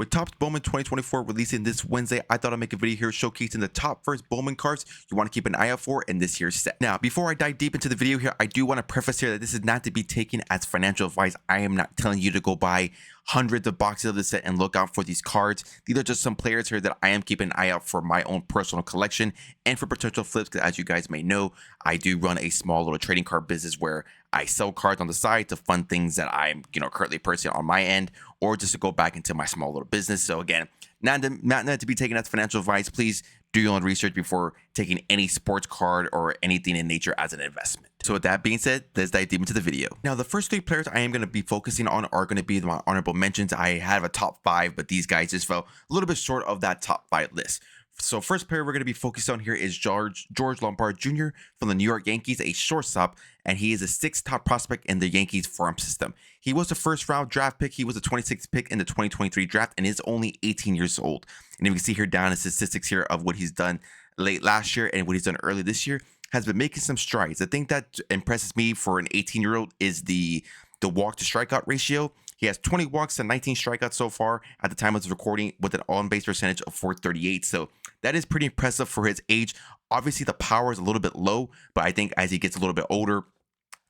With Topps Bowman 2024 releasing this Wednesday, I thought I'd make a video here showcasing the top first Bowman cards you want to keep an eye out for in this year's set. Now, before I dive deep into the video here, I do want to preface here that this is not to be taken as financial advice. I am not telling you to go buy hundreds of boxes of the set and look out for these cards. These are just some players here that I am keeping an eye out for my own personal collection and for potential flips, because as you guys may know, I do run a small little trading card business where I sell cards on the side to fund things that I'm, currently purchasing on my end, or just to go back into my small little business. So again, not to be taken as financial advice. Please do your own research before taking any sports card or anything in nature as an investment. So with that being said, let's dive deep into the video. Now, the first three players I am going to be focusing on are going to be my honorable mentions. I have a top 5, but these guys just fell a little bit short of that top 5 list. So first player we're going to be focused on here is George Lombard Jr. from the New York Yankees, a shortstop, and he is a 6th top prospect in the Yankees farm system. He was a first round draft pick. He was a 26th pick in the 2023 draft and is only 18 years old. And you can see here down his statistics here of what he's done late last year and what he's done early this year, has been making some strides. The thing that impresses me for an 18-year-old is the walk to strikeout ratio. He has 20 walks and 19 strikeouts so far at the time of this recording, with an on-base percentage of .438. So that is pretty impressive for his age. Obviously, the power is a little bit low, but I think as he gets a little bit older,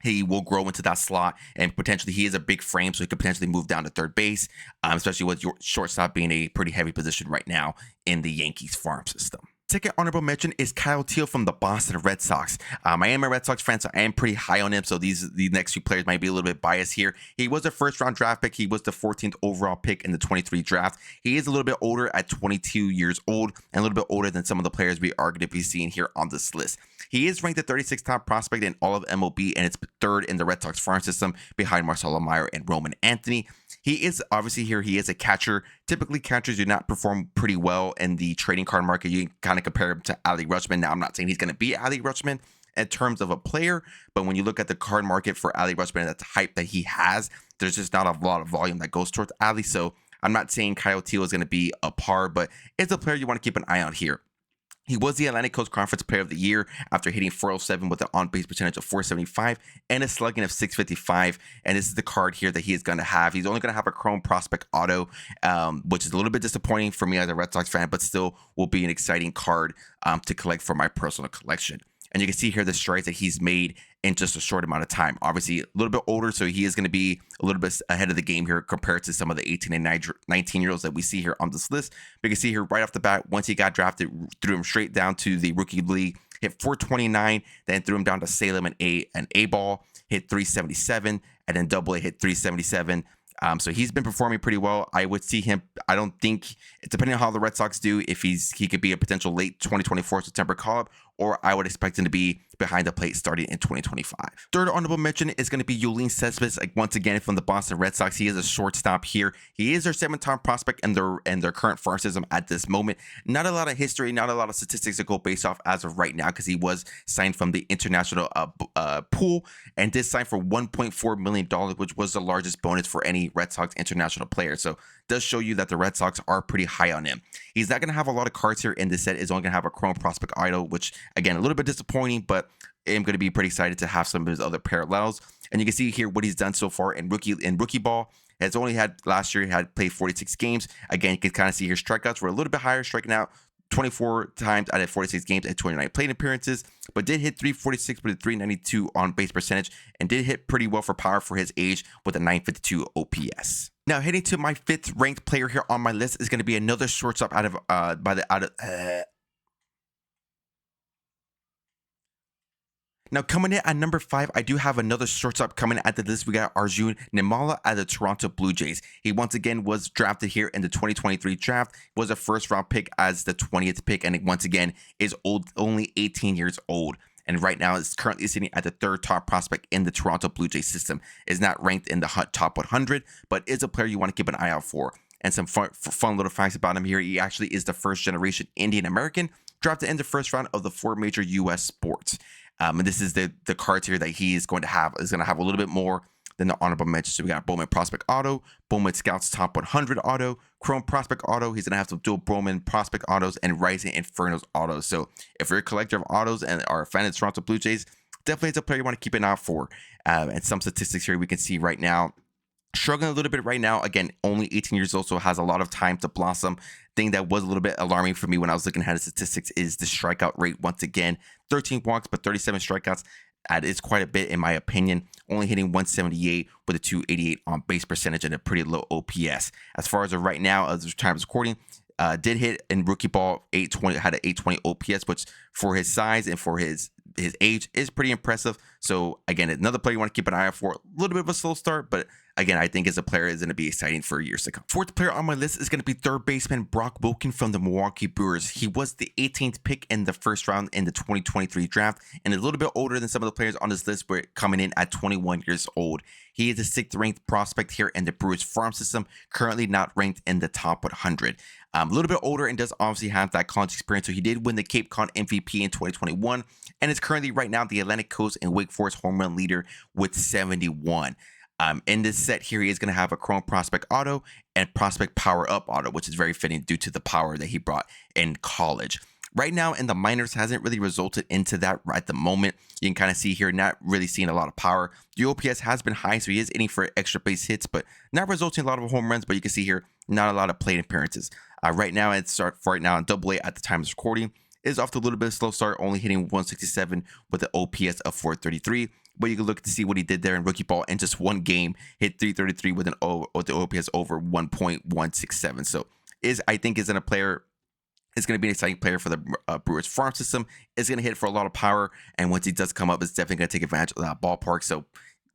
he will grow into that slot, and potentially he is a big frame, so he could potentially move down to third base, especially with your shortstop being a pretty heavy position right now in the Yankees farm system. Second honorable mention is Kyle Teel from the Boston Red Sox. I am a Red Sox fan, so I am pretty high on him. So the next few players might be a little bit biased here. He was a first round draft pick. He was the 14th overall pick in the 23 draft. He is a little bit older at 22 years old, and a little bit older than some of the players we are going to be seeing here on this list. He is ranked the 36th top prospect in all of MLB, and it's third in the Red Sox farm system behind Marcelo Meyer and Roman Anthony. He is obviously here. He is a catcher. Typically, catchers do not perform pretty well in the trading card market. You can kind of compare him to Ali Rutschman. Now, I'm not saying he's going to be Ali Rutschman in terms of a player, but when you look at the card market for Ali Rutschman, that hype that he has, there's just not a lot of volume that goes towards Ali. So I'm not saying Kyle Teel is going to be a par, but it's a player you want to keep an eye on here. He was the Atlantic Coast Conference Player of the Year after hitting .407 with an on-base percentage of .475 and a slugging of .655. And this is the card here that he is going to have. He's only going to have a Chrome Prospect Auto, which is a little bit disappointing for me as a Red Sox fan, but still will be an exciting card to collect for my personal collection. And you can see here the strides that he's made in just a short amount of time. Obviously, a little bit older, so he is going to be a little bit ahead of the game here compared to some of the 18 and 19-year-olds that we see here on this list. But you can see here right off the bat, once he got drafted, threw him straight down to the rookie league, hit .429, then threw him down to Salem and A ball, hit .377, and then Double A hit .377. So he's been performing pretty well. I would see him. I don't think, depending on how the Red Sox do, if he could be a potential late 2024 September call-up, or I would expect him to be behind the plate starting in 2025. Third honorable mention is going to be Julian Cespedes, once again from the Boston Red Sox. He is a shortstop here. He is their 7th top prospect in their current farm system at this moment. Not a lot of history, not a lot of statistics to go based off as of right now, because he was signed from the international pool and did sign for $1.4 million, which was the largest bonus for any Red Sox international player. So does show you that the Red Sox are pretty high on him. He's not going to have a lot of cards here in this set. He's only going to have a Chrome Prospect Idol, which again, a little bit disappointing, but I'm going to be pretty excited to have some of his other parallels. And you can see here what he's done so far in rookie ball. Has only had last year, he had played 46 games. Again, you can kind of see here strikeouts were a little bit higher, striking out 24 times out of 46 games and 29 plate appearances, but did hit .346 with a .392 on base percentage, and did hit pretty well for power for his age with a .952 OPS. Now, heading to my 5th ranked player here on my list is going to be another shortstop Now, coming in at number 5, I do have another shortstop coming at the list. We got Arjun Nala at the Toronto Blue Jays. He once again was drafted here in the 2023 draft, was a first-round pick as the 20th pick, and once again is only 18 years old. And right now is currently sitting at the 3rd top prospect in the Toronto Blue Jays system. Is not ranked in the top 100, but is a player you want to keep an eye out for. And some fun little facts about him here. He actually is the first-generation Indian American drafted in the first round of the 4 major U.S. sports. And this is the cards here that he is going to have. Is going to have a little bit more than the honorable mentions. So we got Bowman Prospect Auto, Bowman Scouts Top 100 Auto, Chrome Prospect Auto. He's going to have some dual Bowman Prospect Autos and Rising Infernos Autos. So if you're a collector of autos and are a fan of the Toronto Blue Jays, definitely it's a player you want to keep an eye out for. And some statistics here we can see right now. Struggling a little bit right now. Again, only 18 years old, so has a lot of time to blossom. Thing that was a little bit alarming for me when I was looking at his statistics is the strikeout rate. Once again, 13 walks, but 37 strikeouts. That is quite a bit, in my opinion. Only hitting 178 with a 288 on base percentage and a pretty low OPS. As far as of right now, as the time is recording, did hit in rookie ball 820, had an 820 OPS, which for his size and for his age is pretty impressive. So again, another player you want to keep an eye out for. A little bit of a slow start, but again, I think as a player is going to be exciting for years to come. Fourth player on my list is going to be third baseman Brock Wilken from the Milwaukee Brewers. He was the 18th pick in the first round in the 2023 draft, and a little bit older than some of the players on this list, were coming in at 21 years old. He is a 6th ranked prospect here in the Brewers farm system, currently not ranked in the top 100. A little bit older and does obviously have that college experience. So he did win the Cape Cod MVP in 2021 and is currently right now the Atlantic Coast and Wake Forest home run leader with 71. In this set here, he is going to have a Chrome Prospect Auto and Prospect Power Up Auto, which is very fitting due to the power that he brought in college. Right now in the minors hasn't really resulted into that at the moment. You can kind of see here, not really seeing a lot of power. The OPS has been high, so he is aiming for extra base hits, but not resulting in a lot of home runs. But you can see here, not a lot of plate appearances. Right now, in Double A at the time of recording, is off to a little bit of a slow start, only hitting 167 with an OPS of 433. But you can look to see what he did there in rookie ball in just one game, hit 333 with the OPS over 1.167. So I think is in a player. It's going to be an exciting player for the Brewers farm system. It's going to hit for a lot of power, and once he does come up, it's definitely going to take advantage of that ballpark. So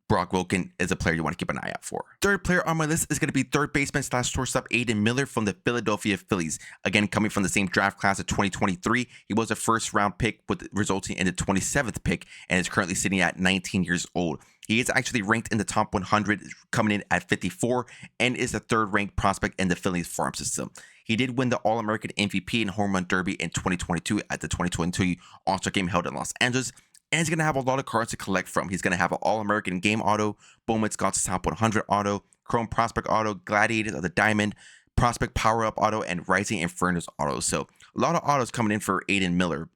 Brock Wilken is a player you want to keep an eye out for. Third player on my list is going to be third baseman / shortstop Aiden Miller from the Philadelphia Phillies. Again, coming from the same draft class of 2023, he was a first round pick, resulting in the 27th pick, and is currently sitting at 19 years old. He is actually ranked in the top 100, coming in at 54, and is the third ranked prospect in the Phillies farm system. He did win the All-American MVP and Home Run Derby in 2022 at the 2022 All-Star Game held in Los Angeles. And he's going to have a lot of cards to collect from. He's going to have an All-American Game Auto, Bowman Baseball's Top 100 Auto, Chrome Prospect Auto, Gladiators of the Diamond, Prospect Power Up Auto, and Rising Infernos Auto. So a lot of autos coming in for Aiden Miller.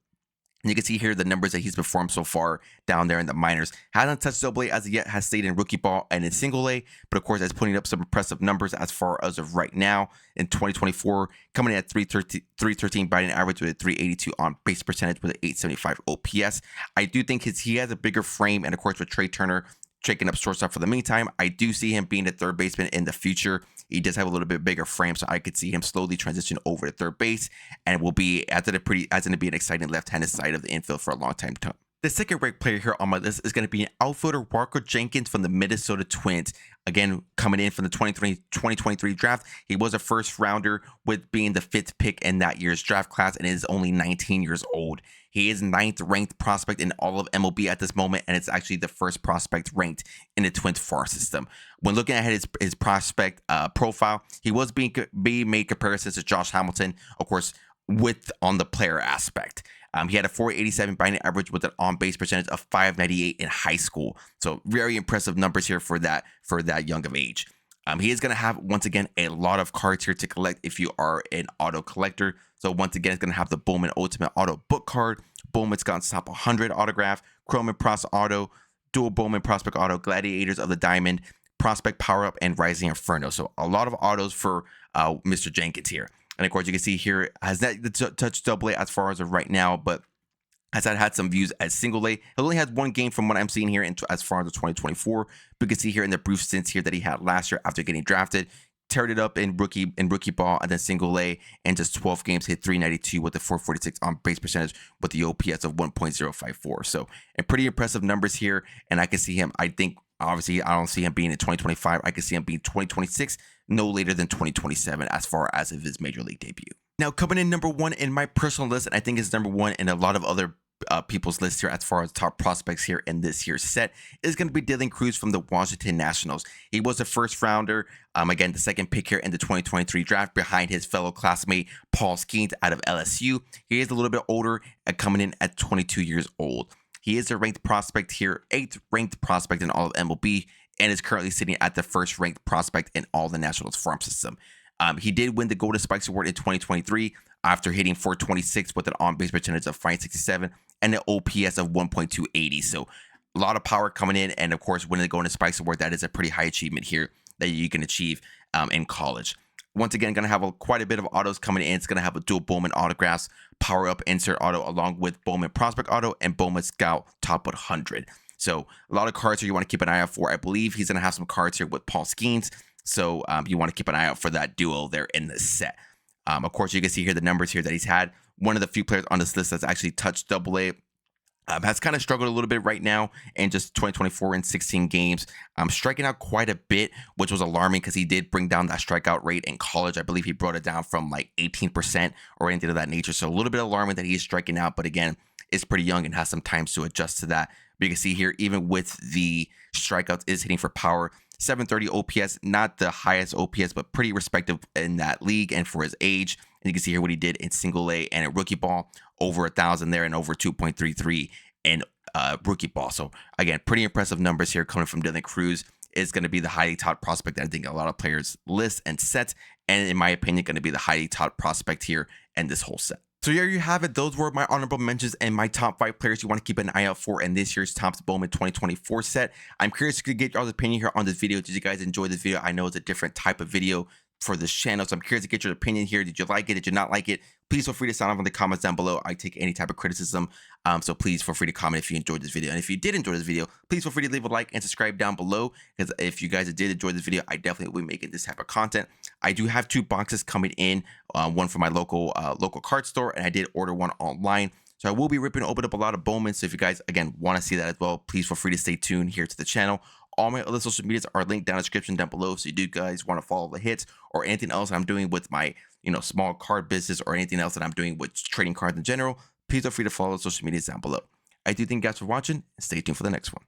And you can see here the numbers that he's performed so far down there in the minors. Hasn't touched Double A as of yet, has stayed in rookie ball and in Single A, but of course is putting up some impressive numbers as far as of right now in 2024, coming in at 313 batting average with a 382 on base percentage with an 875 OPS. I do think he has a bigger frame, and of course with Trey Turner taking up shortstop for the meantime, I do see him being a third baseman in the future. He does have a little bit bigger frame, so I could see him slowly transition over to third base, and will be going to be an exciting left-handed side of the infield for a long time to come. The second ranked player here on my list is going to be an outfielder, Waro Jenkins from the Minnesota Twins. Again, coming in from the 2023 draft, he was a first rounder with being the 5th pick in that year's draft class, and is only 19 years old. He is 9th ranked prospect in all of MLB at this moment, and it's actually the first prospect ranked in the Twins farm system. When looking at his prospect profile, he was being made comparisons to Josh Hamilton, of course, on the player aspect. He had a 487 batting average with an on-base percentage of 598 in high school. So very impressive numbers here for that young of age. He is going to have, once again, a lot of cards here to collect if you are an auto collector. So once again, it's going to have the Bowman Ultimate Auto Book Card, Bowman Baseball's Top 100 Autograph, Chrome Pros Auto, Dual Bowman Prospect Auto, Gladiators of the Diamond, Prospect Power Up, and Rising Inferno. So a lot of autos for Mr. Jenkins here. And of course, you can see here, has not touched Double A as far as of right now, but has had some views as Single A. He only has one game from what I'm seeing here as far as the 2024. But you can see here in the brief stints here that he had last year after getting drafted, teared it up in rookie ball and then Single A, and just 12 games hit 392 with the 446 on base percentage with the OPS of 1.054. So, and pretty impressive numbers here. And I can see him, I think, obviously, I don't see him being in 2025. I can see him being 2026, no later than 2027 as far as of his major league debut. Now, coming in number 1 in my personal list, and I think it's number 1 in a lot of other people's lists here as far as top prospects here in this year's set, is going to be Dylan Cruz from the Washington Nationals. He was a first rounder, again, the 2nd pick here in the 2023 draft behind his fellow classmate Paul Skeens out of LSU. He is a little bit older and coming in at 22 years old. He is a ranked prospect here, 8th ranked prospect in all of MLB, and is currently sitting at the 1st ranked prospect in all the Nationals farm system. He did win the Golden Spikes Award in 2023 after hitting 426 with an on-base percentage of 567 and an OPS of 1.280. So a lot of power coming in, and of course, winning the Golden Spikes Award, that is a pretty high achievement here. that you can achieve in college. Once again, going to have quite a bit of autos coming in. It's going to have a dual Bowman autographs, power up insert auto, along with Bowman prospect auto and Bowman scout top 100. So a lot of cards here you want to keep an eye out for. I believe he's going to have some cards here with Paul Skeens. So you want to keep an eye out for that duo there in this set. Of course, you can see here the numbers here that he's had. One of the few players on this list that's actually touched AA. Has kind of struggled a little bit right now in just 2024 in 16 games. Striking out quite a bit, which was alarming because he did bring down that strikeout rate in college. I believe he brought it down from like 18% or anything of that nature. So a little bit alarming that he is striking out, but again, is pretty young and has some time to adjust to that. But you can see here, even with the strikeouts, is hitting for power. 730 OPS, not the highest OPS, but pretty respective in that league and for his age. And you can see here what he did in single A and in rookie ball, over 1,000 there and over 2.33 in rookie ball. So again, pretty impressive numbers here coming from Dylan Cruz. Is going to be the highly top prospect that I think a lot of players list and set, and in my opinion, going to be the highly top prospect here in this whole set. So here you have it. Those were my honorable mentions and my top 5 players you want to keep an eye out for in this year's Topps Bowman 2024 set. I'm curious to get y'all's opinion here on this video. Did you guys enjoy this video? I know it's a different type of video for this channel, so I'm curious to get your opinion here. Did you like it? Did you not like it? Please feel free to sound off in the comments down below. I take any type of criticism, so please feel free to comment if you enjoyed this video. And if you did enjoy this video, please feel free to leave a like and subscribe down below, because if you guys did enjoy this video, I definitely will be making this type of content. I do have 2 boxes coming in, one from my local card store, and I did order one online. So I will be ripping open up a lot of Bowman. So if you guys, again, want to see that as well, please feel free to stay tuned here to the channel. All my other social medias are linked down in the description down below. So you do guys want to follow the hits or anything else I'm doing with my, small card business or anything else that I'm doing with trading cards in general, please feel free to follow the social medias down below. I do thank you guys for watching, and stay tuned for the next one.